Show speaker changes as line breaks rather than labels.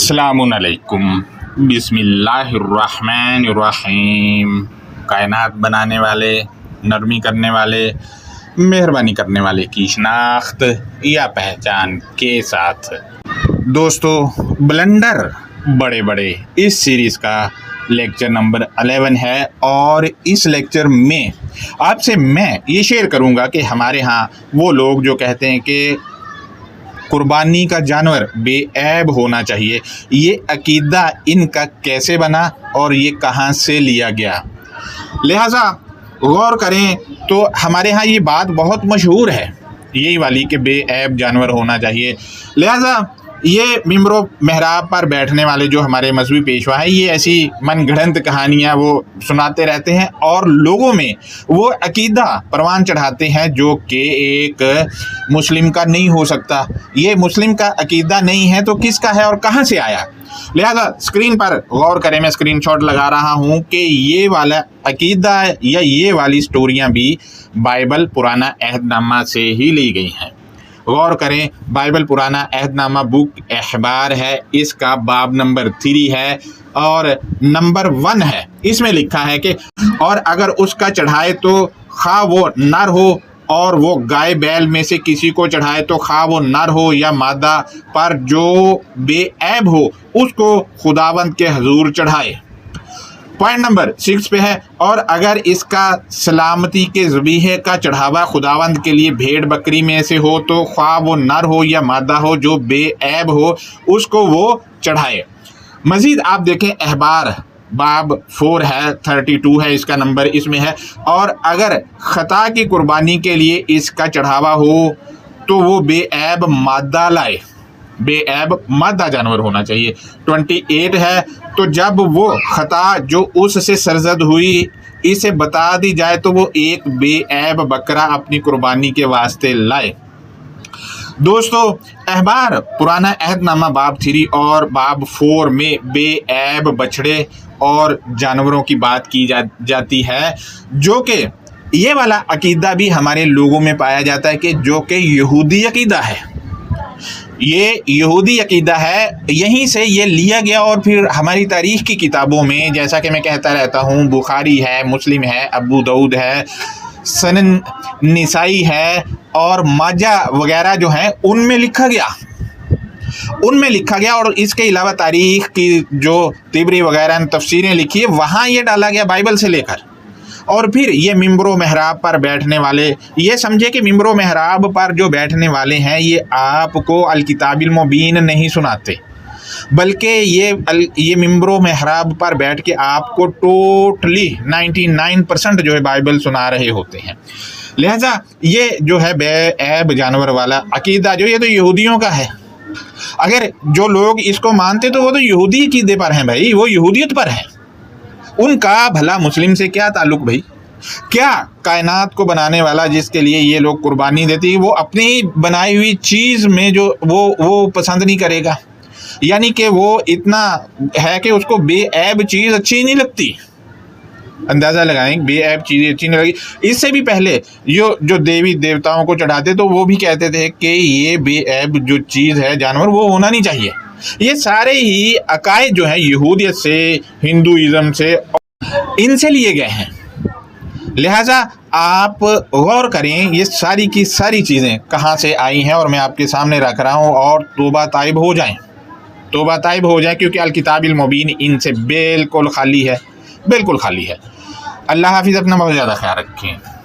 अस्सलामुन अलैकुम बिस्मिल्लाहिर्रहमानिर्रहीम। कायनात बनाने वाले, नरमी करने वाले, मेहरबानी करने वाले की शनाख्त या पहचान के साथ दोस्तों, ब्लंडर बड़े बड़े इस सीरीज़ का लेक्चर नंबर 11 है और इस लेक्चर में आपसे मैं ये शेयर करूंगा कि हमारे यहाँ वो लोग जो कहते हैं कि कुर्बानी का जानवर बेऐब होना चाहिए, ये अकीदा इनका कैसे बना और ये कहाँ से लिया गया। लिहाजा गौर करें तो हमारे यहाँ ये बात बहुत मशहूर है, यही वाली कि बेऐब जानवर होना चाहिए। लिहाजा ये मिंबरों मेहराब पर बैठने वाले जो हमारे मजहबी पेशवा हैं, ये ऐसी मनगढ़ंत कहानियाँ वो सुनाते रहते हैं और लोगों में वो अकीदा परवान चढ़ाते हैं जो कि एक मुस्लिम का नहीं हो सकता। ये मुस्लिम का अकीदा नहीं है तो किसका है और कहाँ से आया। लिहाजा स्क्रीन पर गौर करें, मैं स्क्रीनशॉट लगा रहा हूँ कि ये वाला अकीदा या ये वाली स्टोरियाँ भी बाइबल पुराना अहदनामा से ही ली गई हैं। गौर करें, बाइबल पुराना अहदनामा बुक अखबार है, इसका बाब नंबर 3 है और नंबर 1 है। इसमें लिखा है कि और अगर उसका चढ़ाए तो खा वो नर हो और वो गाय बैल में से किसी को चढ़ाए तो खा वो नर हो या मादा, पर जो बेऐब हो उसको खुदावंद के हजूर चढ़ाए। पॉइंट नंबर 6 पे है, और अगर इसका सलामती के ज़बीहे का चढ़ावा खुदावंद के लिए भेड़ बकरी में से हो तो ख्वाह वो नर हो या मादा हो जो बेऐब हो उसको वो चढ़ाए। मज़ीद आप देखें, अहबार बाब 4 है, 32 है इसका नंबर इसमें है, और अगर ख़ता की कुर्बानी के लिए इसका चढ़ावा हो तो वो बेऐब मादा लाए, बेऐब मादा जानवर होना चाहिए। 28 है, तो जब वो ख़ता जो उससे सरजद हुई इसे बता दी जाए तो वो एक बेऐब बकरा अपनी कुर्बानी के वास्ते लाए। दोस्तों, अहबार पुराना अहदनामा बाब 3 और बाब 4 में बेऐब बछड़े और जानवरों की बात की जाती है, जो कि ये वाला अकीदा भी हमारे लोगों में पाया जाता है कि जो कि यहूदी अकीदा है। ये यहूदी अकीदा है, यहीं से ये लिया गया और फिर हमारी तारीख़ की किताबों में, जैसा कि मैं कहता रहता हूँ, बुखारी है, मुस्लिम है, अबू दाऊद है, सनन निसाई है और माजा वगैरह जो हैं उनमें लिखा गया और इसके अलावा तारीख़ की जो तिबरी वगैरह ने तफसीरें लिखी है वहाँ ये डाला गया बाइबल से लेकर। और फिर ये मिंबरों मेहराब पर बैठने वाले, ये समझे कि मिंबरों मेहराब पर जो बैठने वाले हैं ये आपको अल-किताबिल मुबीन नहीं सुनाते, बल्कि ये मिंबरों मेहराब पर बैठ के आपको टोटली 99% जो है बाइबल सुना रहे होते हैं। लिहाजा ये जो है बेऐब जानवर वाला अकीदा जो ये तो यहूदियों का है। अगर जो लोग इसको मानते तो वो तो यहूदी अकीदे पर हैं भाई, वो यहूदियत पर हैं। उनका भला मुस्लिम से क्या ताल्लुक़ भाई। क्या कायनात को बनाने वाला जिसके लिए ये लोग कुर्बानी देती है वो अपनी बनाई हुई चीज़ में जो वो पसंद नहीं करेगा, यानी कि वो इतना है कि उसको बेऐब चीज़ अच्छी नहीं लगती। अंदाज़ा लगाएं, बेऐब चीज़ें अच्छी नहीं लगी। इससे भी पहले जो देवी देवताओं को चढ़ाते तो वो भी कहते थे कि ये बेऐब जो चीज़ है जानवर वो होना नहीं चाहिए। ये सारे ही अकायद जो हैं यहूदियत से, हिंदुइज़्म से, इनसे लिए गए हैं। लिहाजा आप गौर करें ये सारी की सारी चीज़ें कहाँ से आई हैं और मैं आपके सामने रख रहा हूँ, और तौबा ताइब हो जाएं, क्योंकि अल-किताबिल मुबीन इनसे बिल्कुल खाली है, बिल्कुल खाली है। अल्लाह हाफिज़, अपना बहुत ज़्यादा ख्याल रखें।